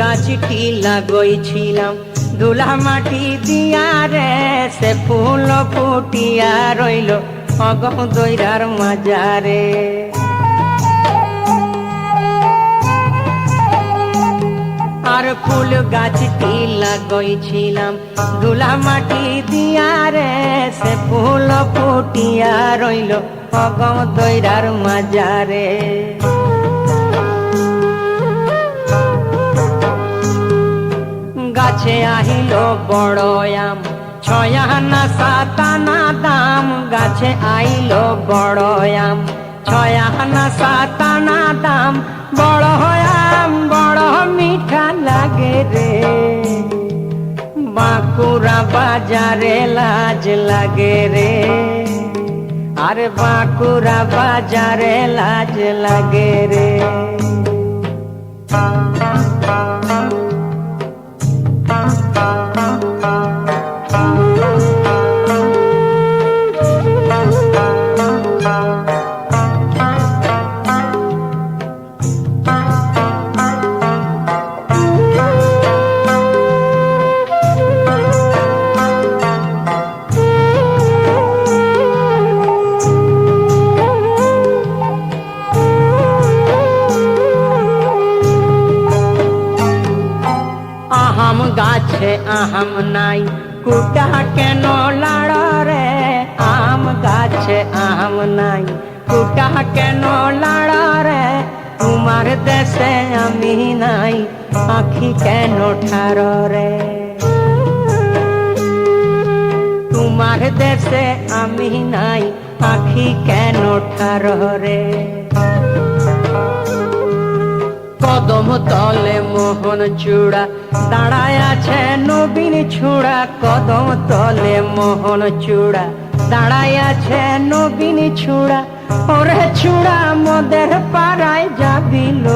গাছটি লাগাইছিলাম ধুলা মাটি দিয়া রে, সে ফুল ফুটিয়া রইল অগম দৈরার মাজারে। আর ফুল গাছটি লাগাইছিলাম ধুলা মাটি দিয়া রে, সে ফুল ফুটিয়া রইল অগম দৈরার মাজারে। গাছে আহিল বড় আম, 6 আনা 7 আনা দাম। গাছে আইল বড় আম, 6 আনা 7 আনা দাম। বড় আম বড় মিঠা লাগে রে, বাঁকুড়া বাজারে লাজ লাগে রে। আরে বাঁকুড়া বাজারে লাজ লাগে রে। আহাম গাছে আহাম নাই, কুটা কেন লাড় রে। আম গাছে আহাম নাই, কুটা কেন লাড় রে। তোমার দেশে আমি নাই, আখি কেন ঠার রে। তোমার দেশে আমি নাই, আখি কেন ঠার রে। কদম তলে মোহন চূড়া দাঁড়ায় আছে নবীন ছুড়া। কদম তলে মোহন চূড়া দাঁড়ায় আছে নবীন ছুড়া। ওরে ছুড়া মোদের পাড়ায় যাবিল,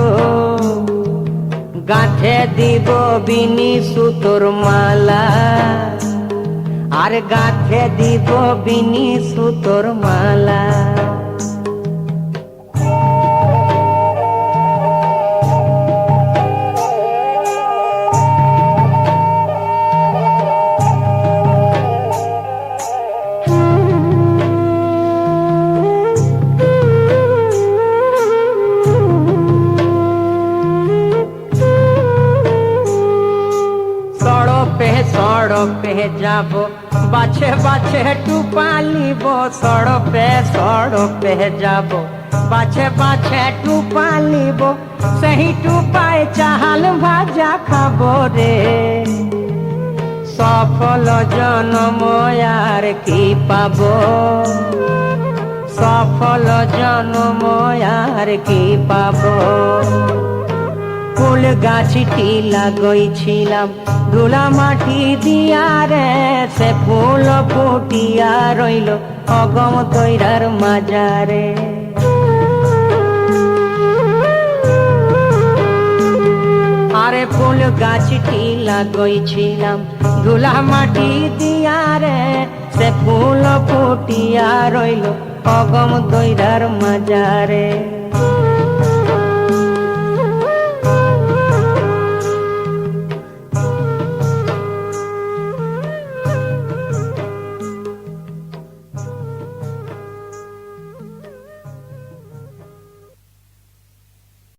গাঁথে দিব বিনি সুতোর মালা। আর গাঁথে দিব বিনি সুতোর মালা। सड़क पे जाबो बाछे बाछे टूपा लिबो। सड़क पे जाबो बाछे बाछे टूपा लिबो। सही टूपाए चाहल भाजा खाबो रे। सफल जन्म यार की पाबो, सफल जन्म यार की पाबो। ফুল গাছটি লাগাইছিলাম ধুলা মাটি দিয়া রে, সে ফুল ফুটিয়া রইল অগম দৈরার মাজারে। আরে ফুল গাছটি লাগাইছিলাম ধুলা মাটি দিয়া রে, সে ফুল ফুটিয়া রইল অগম দৈরার মাজারে।